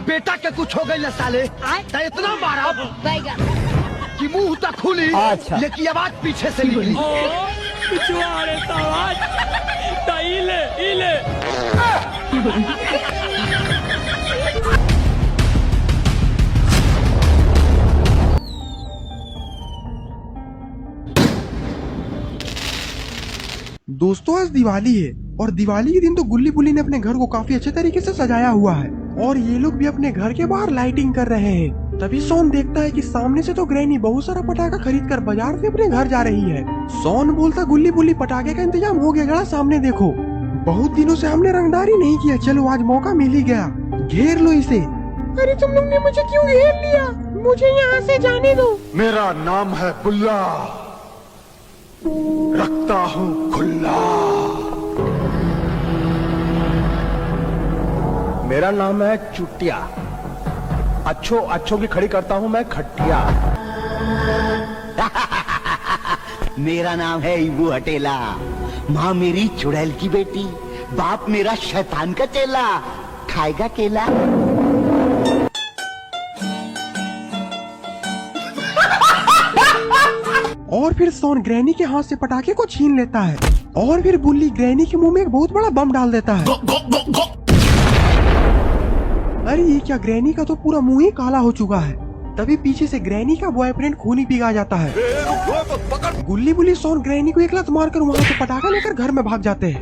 बेटा के कुछ हो गई साले तो इतना मारा बैगन कि मुंह तक खुली। अच्छा। लेकिन आवाज पीछे से निकली। पिछवाड़े आवाज इले इले। दोस्तों आज दिवाली है और दिवाली के दिन तो गुल्ली बुल्ली ने अपने घर को काफी अच्छे तरीके से सजाया हुआ है और ये लोग भी अपने घर के बाहर लाइटिंग कर रहे हैं। तभी सोन देखता है कि सामने से तो ग्रैनी बहुत सारा पटाखा खरीद कर बाजार से अपने घर जा रही है। सोन बोलता गुल्ली बुल्ली पटाखे का इंतजाम हो गया, जरा सामने देखो। बहुत दिनों से हमने रंगदारी नहीं किया, चलो आज मौका मिल ही गया, घेर लो इसे। अरे तुम लोग ने मुझे क्यों घेर लिया? मुझे यहाँ से जाने दो। मेरा नाम है बुल्ला, रखता हूँ खुल्ला। मेरा नाम है चुटिया, अच्छों की खड़ी करता हूँ मैं खटिया। मेरा नाम है इबू हटेला, माँ मेरी चुड़ैल की बेटी, बाप मेरा शैतान का चेला, खाएगा केला। और फिर सोन ग्रैनी के हाथ से पटाखे को छीन लेता है और फिर बुल्ली ग्रैनी के मुंह में एक बहुत बड़ा बम डाल देता है। अरे ये क्या, ग्रैनी का तो पूरा मुंह ही काला हो चुका है। तभी पीछे से ग्रैनी का बॉयफ्रेंड खूनी पिग आ जाता है। गुल्ली बुल्ली सोन ग्रैनी को एक लात मारकर वहाँ से पटाखा लेकर घर में भाग जाते हैं।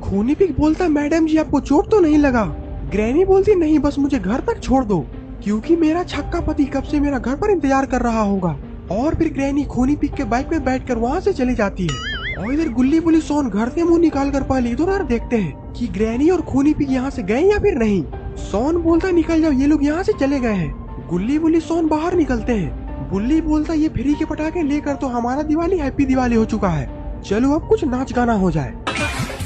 खूनी पिग बोलता है मैडम जी आपको चोट तो नहीं लगा? ग्रैनी बोलती नहीं, बस मुझे घर तक छोड़ दो क्योंकि मेरा छक्का पति कब से मेरा घर पर इंतजार कर रहा होगा। और फिर ग्रैनी खूनी पिग के बाइक में बैठकर वहाँ से चली जाती है और इधर गुल्ली बुल्ली सोन घर से मुंह निकालकर पहले इधर उधर देखते हैं कि ग्रैनी और खूनी पिग यहाँ से गए या फिर नहीं। सोन बोलता निकल जाओ, ये लोग यहाँ से चले गए हैं। गुल्ली बुल्ली सोन बाहर निकलते हैं। बुल्ली बोलता ये फ्री के पटाखे लेकर तो हमारा दिवाली हैप्पी दिवाली हो चुका है, चलो अब कुछ नाच गाना हो जाए।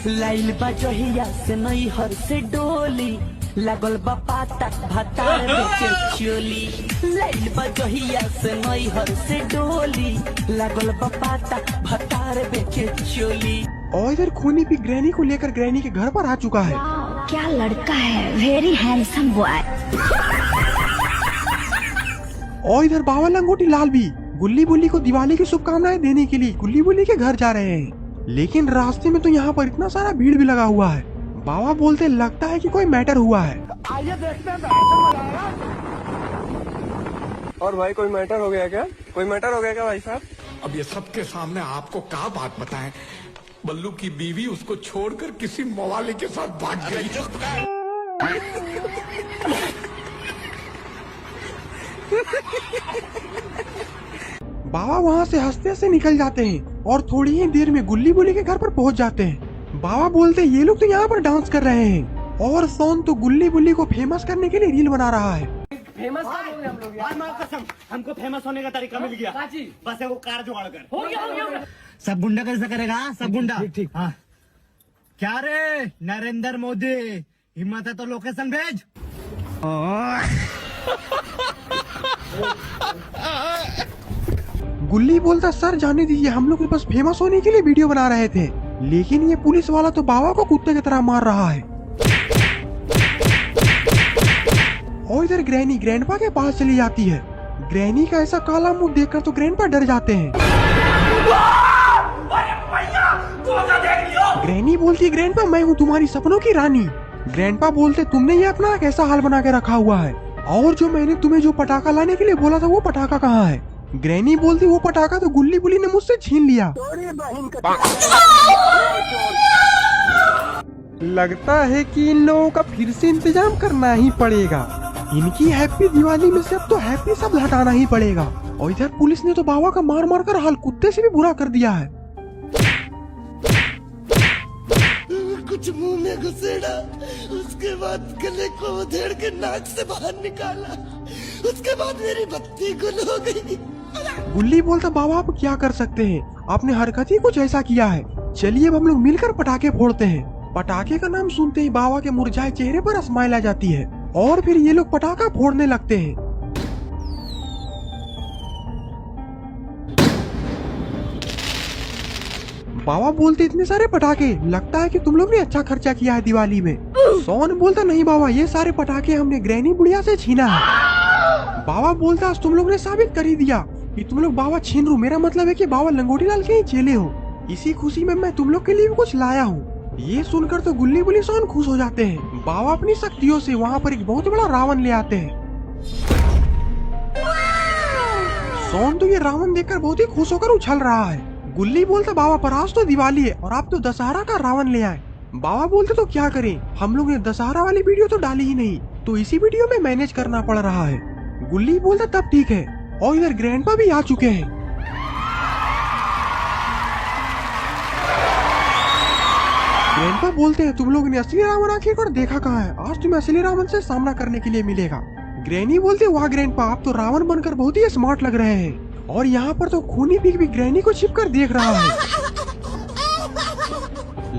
लाइल बजहिया से नई हर से डोली, लागल बापाता भातार बेचे चोली। लाइल बजहिया से नई हर से डोली, लागल बापाता भातार बेचे चोली। और इधर खूनी पिग ग्रैनी को लेकर ग्रैनी के घर पर आ चुका है। क्या लड़का है, वेरी हैंडसम बॉय। और इधर बाबा लंगोटी लाल भी गुल्ली बुल्ली को दिवाली की शुभकामनाएं देने के लिए गुल्ली बुल्ली के घर जा रहे हैं। लेकिन रास्ते में तो यहाँ पर इतना सारा भीड़ भी लगा हुआ है। बाबा बोलते लगता है कि कोई मैटर हुआ है। आइए देखते हैं। और भाई कोई मैटर हो गया क्या? कोई मैटर हो गया क्या भाई साहब? अब ये सबके सामने आपको क्या बात बताएं? बल्लू की बीवी उसको छोड़कर किसी मवाली के साथ भाग गई। बाबा वहाँ से हंसते हंसते निकल जाते हैं और थोड़ी ही देर में गुल्ली बुल्ली के घर पर पहुँच जाते हैं। बाबा बोलते ये लोग तो यहाँ पर डांस कर रहे हैं और सोन तो गुल्ली बुल्ली को फेमस करने के लिए रील बना रहा है। फेमस हम लोग कसम, हमको फेमस होने का तरीका मिल गया। बस वो कार जुगाड़ कर। हो गया। सब गुंडा कैसा करेगा? सब गुंडा ठीक। हाँ। क्या रे नरेंद्र मोदी, हिम्मत है तो लोकेशन भेज। गुल्ली बोलता सर जाने दीजिए, हम लोग बस फेमस होने के लिए वीडियो बना रहे थे। लेकिन ये पुलिस वाला तो बाबा को कुत्ते की तरह मार रहा है। और इधर ग्रैनी ग्रैंडपा के पास चली जाती है। ग्रैनी का ऐसा काला मुंह देखकर तो ग्रैंडपा डर जाते हैं। ग्रैनी बोलती ग्रैंडपा मैं हूँ तुम्हारी सपनों की रानी। ग्रैंडपा बोलते तुमने ये अपना कैसा हाल बना के रखा हुआ है, और जो मैंने तुम्हें जो पटाखा लाने के लिए बोला था वो पटाखा कहाँ है? ग्रैनी बोलती वो पटाखा तो गुल्ली बुल्ली ने मुझसे छीन लिया। लगता है कि इन लोगों का फिर से इंतजाम करना ही पड़ेगा। इनकी हैप्पी दिवाली में से अब तो हैप्पी शब्द हटाना ही पड़ेगा। और इधर पुलिस ने तो बाबा का मार मार कर हाल कुत्ते से भी बुरा कर दिया है। कुछ मुंह में घुसेड़ा, उसके बाद गले को उधेड़ के नाक से बाहर निकाला, उसके बाद मेरी बत्ती गुल हो गई। गुल्ली बोलता बाबा आप क्या कर सकते हैं, आपने हरकत ही कुछ ऐसा किया है। चलिए अब हम लोग मिलकर पटाखे फोड़ते हैं। पटाखे का नाम सुनते ही बाबा के मुरझाए चेहरे पर स्माइल आ जाती है और फिर ये लोग पटाखा फोड़ने लगते हैं। बाबा बोलते इतने सारे पटाखे, लगता है कि तुम लोग ने अच्छा खर्चा किया है दिवाली में। सोन बोलता नहीं बाबा, ये सारे पटाखे हमने ग्रैनी बुढ़िया से छीना है। बाबा बोलता तुम लोग ने साबित कर ही दिया कि तुम लोग बाबा छीन रू, मेरा मतलब है कि बाबा लंगोटी लाल के ही चेले हो। इसी खुशी में मैं तुम लोग के लिए भी कुछ लाया हूँ। ये सुनकर तो गुल्ली बुल्ली सोन खुश हो जाते हैं। बाबा अपनी शक्तियों से वहाँ पर एक बहुत बड़ा रावण ले आते हैं। सोन तो ये रावण देखकर बहुत ही खुश होकर उछल रहा है। गुल्ली बोलता बाबा पर आज तो दिवाली है और आप तो दशहरा का रावण ले आए। बाबा बोलते तो क्या करें, हम लोग ने दशहरा वाली वीडियो तो डाली ही नहीं, तो इसी वीडियो में मैनेज करना पड़ रहा है। गुल्ली बोलता तब ठीक है। और इधर ग्रैंडपा भी आ चुके हैं। ग्रैंडपा बोलते हैं तुम लोग ने असली रावण आखिरकार देखा कहाँ है, आज तुम्हें असली रावण से सामना करने के लिए मिलेगा। ग्रैनी बोलते वाह ग्रैंडपा, आप तो रावण बनकर बहुत ही स्मार्ट लग रहे हैं। और यहाँ पर तो खूनी पिग भी ग्रैनी को छिपकर देख रहा है।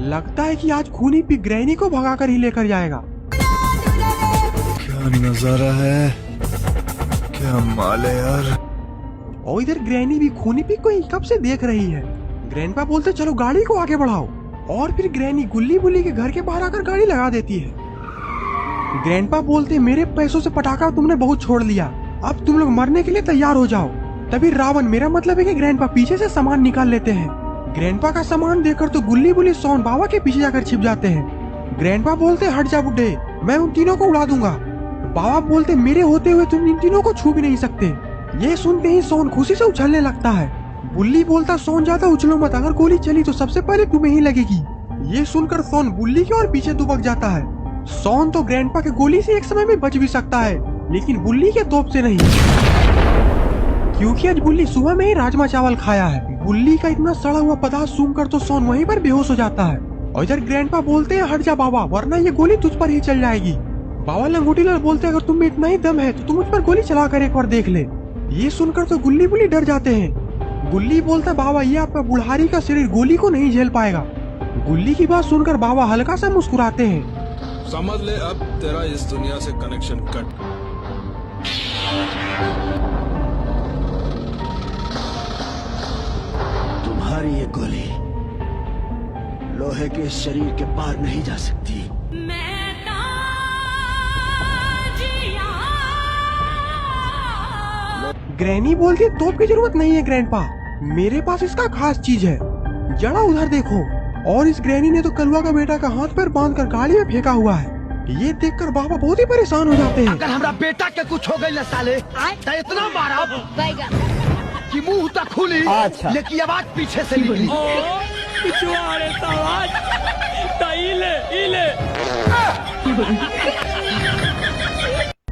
लगता है कि आज खूनी पिग ग्रैनी को भगाकर ही लेकर जाएगा। क्या नजारा है, क्या माल है यार। और इधर ग्रैनी भी खूनी पिग को ही कब से देख रही है। ग्रैंडपा बोलते चलो गाड़ी को आगे बढ़ाओ। और फिर ग्रैनी गुल्ली बुल्ली के घर के बाहर आकर गाड़ी लगा देती है। ग्रैंडपा बोलते मेरे पैसों से पटाखा तुमने बहुत छोड़ लिया, अब तुम लोग मरने के लिए तैयार हो जाओ। तभी रावण, मेरा मतलब है कि ग्रैंडपा पीछे से सामान निकाल लेते हैं। ग्रैंडपा का सामान देखकर तो गुल्ली बुल्ली सोन बाबा के पीछे जाकर छिप जाते हैं। ग्रैंडपा बोलते हट जा बुड्ढे, मैं उन तीनों को उड़ा दूंगा। बाबा बोलते मेरे होते हुए तुम इन तीनों को छू भी नहीं सकते। ये सुनते ही सोन खुशी से उछलने लगता है। बुल्ली बोलता सोन ज्यादा उछलो मत, अगर गोली चली तो सबसे पहले तुम्हें ही लगेगी। ये सुनकर सोन बुल्ली के और पीछे दुबक जाता है। सोन तो ग्रैंडपा के गोली से एक समय में बच भी सकता है, लेकिन बुल्ली के तोप से नहीं, क्योंकि आज बुल्ली सुबह में ही राजमा चावल खाया है। बुल्ली का इतना सड़ा हुआ पदार्थ सूंघकर तो सोन वहीं पर बेहोश हो जाता है। और इधर ग्रैंडपा बोलते हैं हट जा बाबा, वरना ये गोली तुझ पर ही चल जाएगी। बाबा लंगोटी लाल बोलते अगर तुम में इतना ही दम है तो तुम मुझ पर गोली चला कर एक बार देख ले। ये सुनकर तो गुल्ली बुल्ली डर जाते हैं। गुल्ली बोलता बाबा ये आपका बुढ़ारी का शरीर गोली को नहीं झेल पाएगा। गुल्ली की बात सुनकर बाबा हल्का सा मुस्कुराते हैं। समझ ले अब तेरा इस दुनिया से कनेक्शन कट। तुम्हारी ये गोली लोहे के शरीर के पार नहीं जा सकती। ग्रैनी बोलती तोप की जरूरत नहीं है ग्रैंडपा, मेरे पास इसका खास चीज है, जरा उधर देखो। और इस ग्रैनी ने तो कलवा का बेटा का हाथ पैर बांधकर गाड़ी में फेंका हुआ है। ये देखकर बाबा बहुत ही परेशान हो जाते हैं। अगर हमारा बेटा के कुछ हो गई साले तो इतना मारा कि मुंह तक खुली, लेकिन आवाज पीछे से निकली।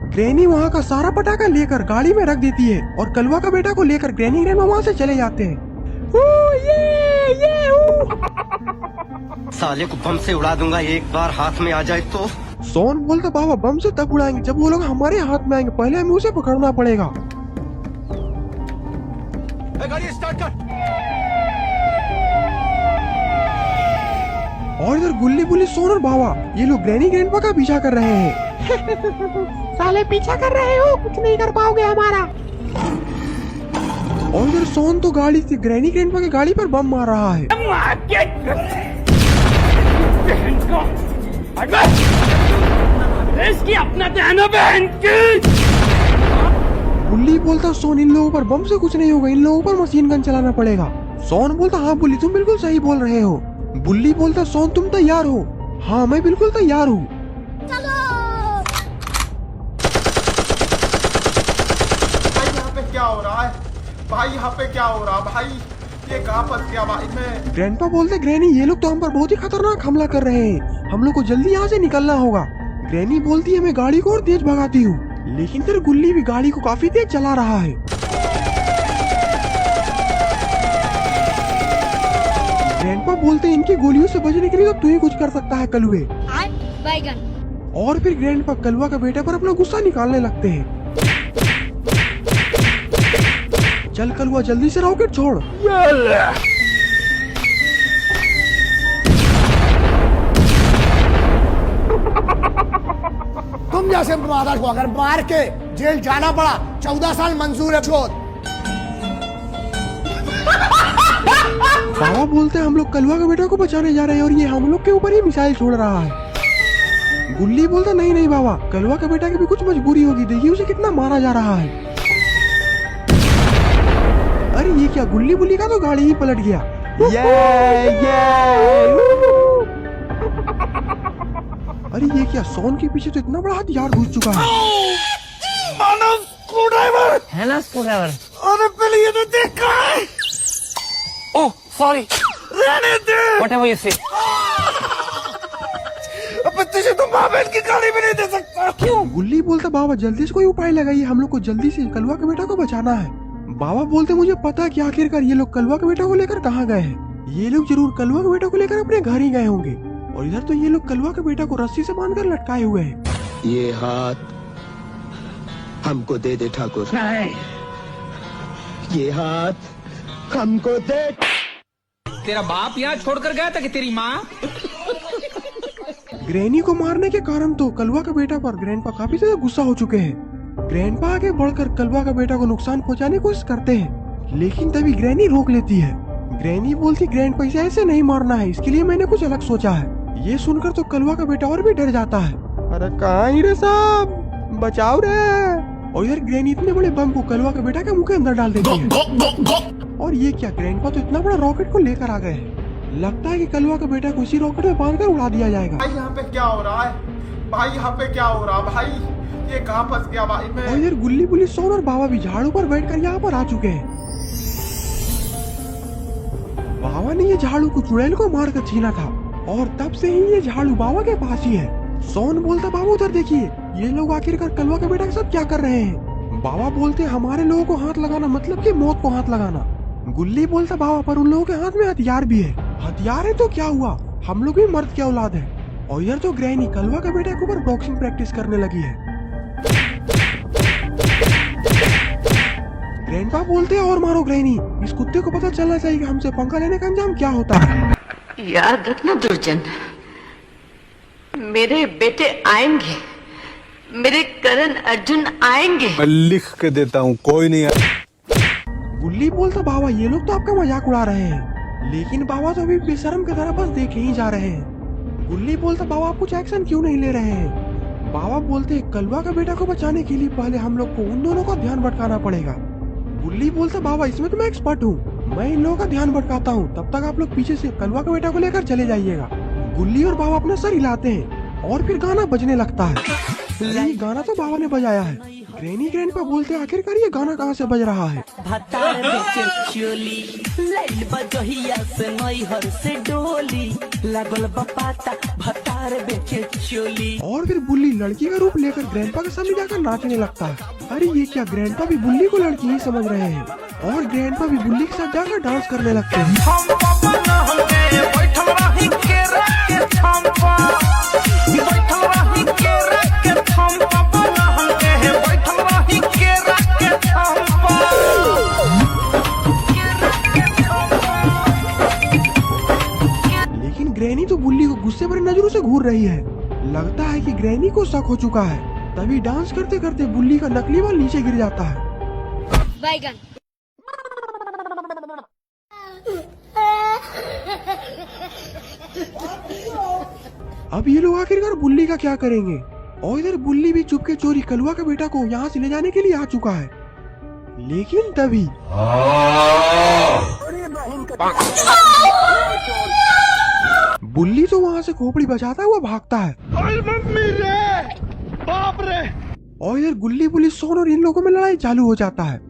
ग्रैनी वहाँ का सारा पटाखा लेकर गाड़ी में रख देती है और कलवा का बेटा को लेकर ग्रैनी ग्रैंडपा वहाँ से चले जाते हैं। साले को बम से उड़ा दूंगा एक बार हाथ में आ जाए तो। सोन बोलता बाबा बम से तब उड़ाएंगे जब वो लोग हमारे हाथ में आएंगे, पहले हमें उसे पकड़ना पड़ेगा। गाड़ी स्टार्ट कर। और इधर गुल्ली बुल्ली सोन और बाबा ये लोग ग्रैनी ग्रैंडपा का पीछा कर रहे हैं। साले पीछा कर रहे हो, कुछ नहीं कर पाओगे हमारा। और इधर सोन तो गाड़ी से ग्रैनी ग्रैंडपा की गाड़ी पर बम मार रहा है। इसकी अपना बहन की। बुल्ली बोलता सोन इन लोगों पर बम से कुछ नहीं होगा, इन लोगों पर मशीन गन चलाना पड़ेगा। सोन बोलता हाँ बुल्ली तुम बिल्कुल सही बोल रहे हो। बुल्ली बोलता सोन तुम तैयार हो? हाँ मैं बिल्कुल तैयार हूँ। क्या हो रहा है भाई, यहाँ पे क्या हो रहा है भाई, ये कहाँ फंस गया भाई मैं। ग्रैंडपा बोलते ग्रैनी ये लोग तो हम पर बहुत ही खतरनाक हमला कर रहे हैं, हम लोग को जल्दी यहाँ से निकलना होगा। ग्रैनी बोलती है मैं गाड़ी को और तेज भगाती हूँ, लेकिन फिर गुल्ली भी गाड़ी को काफी तेज चला रहा है। ग्रैंडपा बोलते हैं इनकी गोलियों से बचने के लिए तो तू ही कुछ कर सकता है कलुए। और फिर ग्रैंडपा कलवा का बेटा पर अपना गुस्सा निकालने लगते हैं। चल कलुआ जल्दी से रॉकेट छोड़। तुम जैसे मादा को अगर मार के जेल जाना पड़ा 14 साल मंजूर है। छोड़। बाबा बोलते हैं हम लोग कलवा के बेटा को बचाने जा रहे हैं और ये हम लोग के ऊपर ही मिसाइल छोड़ रहा है। गुल्ली बोलता नहीं नहीं बाबा, कलवा का बेटा की भी कुछ मजबूरी होगी, देखिए उसे कितना मारा जा रहा है। अरे ये क्या, गुल्ली बुल्ली का तो गाड़ी ही पलट गया। अरे ये क्या, सोन के पीछे तो इतना बड़ा हथियार घुस चुका है। मानव स्क्रूड्राइवर है ना स्क्रूड्राइवर? अरे पहले ये तो देख कहाँ है। ओह सॉरी, रहने दे। व्हाटएवर यू से। अब तुझे तो माँ बहन की गाड़ी भी नहीं दे सकता। क्यों? गुल्ली बोलता बाबा जल्दी से कोई उपाय लगाइए, हम लोग को जल्दी से कलवा के बेटा को बचाना है। बाबा बोलते मुझे पता है कि आखिरकार ये लोग कलवा के बेटा को लेकर कहाँ गए हैं। ये लोग जरूर कलवा के बेटा को लेकर अपने घर ही गए होंगे, और इधर तो ये लोग कलवा के बेटा को रस्सी से बांधकर लटकाए हुए हैं। ये हाथ हमको दे दे ठाकुर। ये हाथ हमको दे। तेरा बाप यहाँ छोड़कर गया था कि तेरी माँ? ग्रैनी को मारने के कारण तो कलवा का बेटा पर ग्रैंडपा काफी ज्यादा गुस्सा हो चुके हैं। ग्रैंडपा आगे बढ़कर कलवा का बेटा को नुकसान पहुंचाने की कोशिश करते हैं, लेकिन तभी ग्रैनी रोक लेती है। ग्रैनी बोलती ग्रैंडपा इसे ऐसे नहीं मारना है, इसके लिए मैंने कुछ अलग सोचा है। ये सुनकर तो कलवा का बेटा और भी डर जाता है। अरे कहाँ ही रे साहब, बचाओ रे। और इधर ग्रैनी इतने बड़े बम को कलवा का बेटा के मुंह के अंदर डाल देती है। और ये क्या, ग्रैंडपा तो इतना बड़ा रॉकेट को लेकर आ गए हैं। लगता है कि कलवा का बेटा को इसी रॉकेट में बांधकर उड़ा दिया जाएगा। भाई यहाँ पे क्या हो रहा है? भाई यहाँ पे क्या हो रहा है? भाई ये कहाँ फंस गया भाई मैं? और इधर गुल्ली बुल्ली सोन और बाबा भी झाड़ू पर बैठकर यहाँ पर आ चुके हैं। बाबा ने ये झाड़ू को चुड़ैल को मार कर छीना था, और तब से ही ये झाड़ू बाबा के पास ही है। सोन बोलता बाबा उधर देखिए, ये लोग आखिरकार कलवा के बेटा के साथ क्या कर रहे हैं। बाबा बोलते हमारे लोगों को हाथ लगाना मतलब कि मौत को हाथ लगाना। गुल्ली बोलता बाबा पर उन लोगों के हाथ में हथियार भी है। हथियार है तो क्या हुआ, हम लोग भी मर्द की औलाद है। और इधर तो ग्रैनी कलवा के बेटे के ऊपर बॉक्सिंग प्रैक्टिस करने लगी है। ग्रैंडपा बोलते हैं और मारो ग्रैनी, इस कुत्ते को पता चलना चाहिए कि हमसे पंगा लेने का अंजाम क्या होता है। याद रखना दुर्जन, मेरे बेटे आएंगे, मेरे करण अर्जुन आएंगे। मैं लिख के देता हूँ, कोई नहीं। गुल्ली बोलता बाबा ये लोग तो आपका मजाक उड़ा रहे हैं, लेकिन बाबा तो अभी बेशर्म की तरह बस देखे ही जा रहे हैं। गुल्ली बोलता बाबा आप कुछ एक्शन क्यों नहीं ले रहे हैं। बाबा बोलते कलवा का बेटा को बचाने के लिए पहले हम लोग को उन दोनों का ध्यान भटकाना पड़ेगा। गुल्ली बोलता बाबा इसमें तो मैं एक्सपर्ट हूँ, मैं इन लोगों का ध्यान भटकाता हूँ, तब तक आप लोग पीछे से कलवा का बेटा को लेकर चले जाइएगा। गुल्ली और बाबा अपना सर हिलाते हैं और फिर गाना बजने लगता है। ये गाना तो बाबा ने बजाया है। ग्रैनी ग्रैंडपा बोलते आखिरकार ये गाना कहाँ से बज रहा है। भतार बेचे चोली लाइल बजहिया से नैहर से डोली लागल बपाता भतार बेचे चोली। और फिर बुल्ली लड़की का रूप लेकर ग्रैंडपा के सामने जाकर नाचने लगता है। अरे ये क्या, ग्रैंडपा भी बुल्ली को लड़की ही समझ रहे हैं, और ग्रैंडपा भी बुल्ली के साथ जाकर डांस करने लगते हैं। लेकिन ग्रैनी तो बुल्ली को गुस्से भरी नजरों से घूर रही है। लगता है कि ग्रैनी को शक हो चुका है। तभी डांस करते करते बुल्ली का नकली बाल नीचे गिर जाता है। बैगन। अब ये लोग आखिरकार बुल्ली का क्या करेंगे। और इधर बुल्ली भी चुपके चोरी कलवा के बेटा को यहाँ से ले जाने के लिए आ चुका है, लेकिन तभी बुल्ली तो वहाँ से खोपड़ी बचाता हुआ भागता है। मम्मी रे, बाप रे। और इधर गुल्ली बुल्ली सोन और इन लोगों में लड़ाई चालू हो जाता है।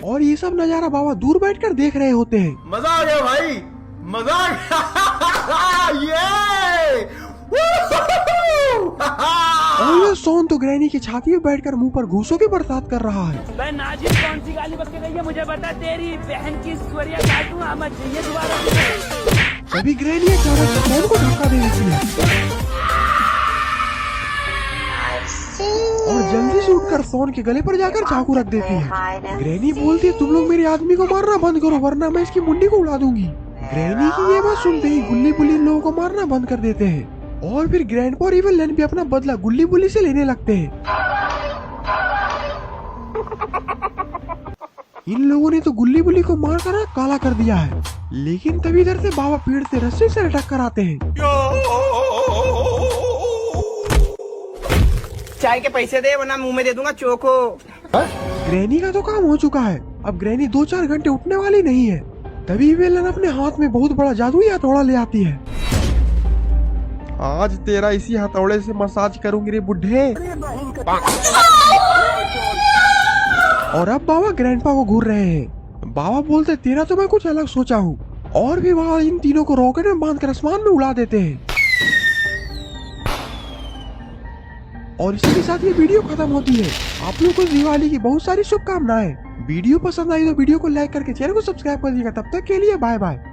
और ये सब नजारा बाबा दूर बैठकर देख रहे होते हैं। मजा आ गया भाई, मजा आ गया। और ये सोन तो ग्रैनी की छाती में बैठकर मुंह पर घूसों की बरसात कर रहा है। मैं नाजिब कौन सी गाली बक के गई है मुझे बता, तेरी बहन की स्वरिया काटूं मत चाहिए दोबारा। तभी ग्रैनी अचानक सोन को धक्का दे देती है और जल्दी से उठकर सोन के गले पर जाकर चाकू रख देती है। ग्रैनी बोलती है तुम लोग मेरे आदमी को मारना बंद करो वरना मैं इसकी मुंडी को उड़ा दूंगी। ग्रैनी की ये बात सुनते ही गुल्ली बुल्ली लोगों को मारना बंद कर देते हैं, और फिर ग्रैंडपा और इविल नैन भी अपना बदला गुल्ली बुल्ली से लेने लगते हैं। इन लोगों ने तो गुल्ली बुल्ली को मार कर काला कर दिया है। लेकिन तभी इधर से बाबा पेड़ से रस्सी से लटक कर आते हैं। चाय के पैसे दे वरना मुंह में दे दूंगा चोको। ग्रैनी का तो काम हो चुका है। अब ग्रैनी 2-4 घंटे उठने वाली नहीं है। तभी वेलन अपने हाथ में बहुत बड़ा जादुई हथौड़ा ले आती है। आज तेरा इसी हथौड़े से मसाज करूंगी रे बुढ़े। और अब बाबा ग्रैंडपा को घूर रहे हैं। बाबा बोलते तेरा तो मैं कुछ अलग सोचा हूँ। और भी बाबा इन तीनों को रॉकेट में बांधकर आसमान में उड़ा देते हैं। और इसी के साथ ये वीडियो खत्म होती है। आप लोगों को दिवाली की बहुत सारी शुभकामनाएं। वीडियो पसंद आई तो वीडियो को लाइक करके चैनल को सब्सक्राइब कर दीजिएगा। तब तक के लिए बाय बाय।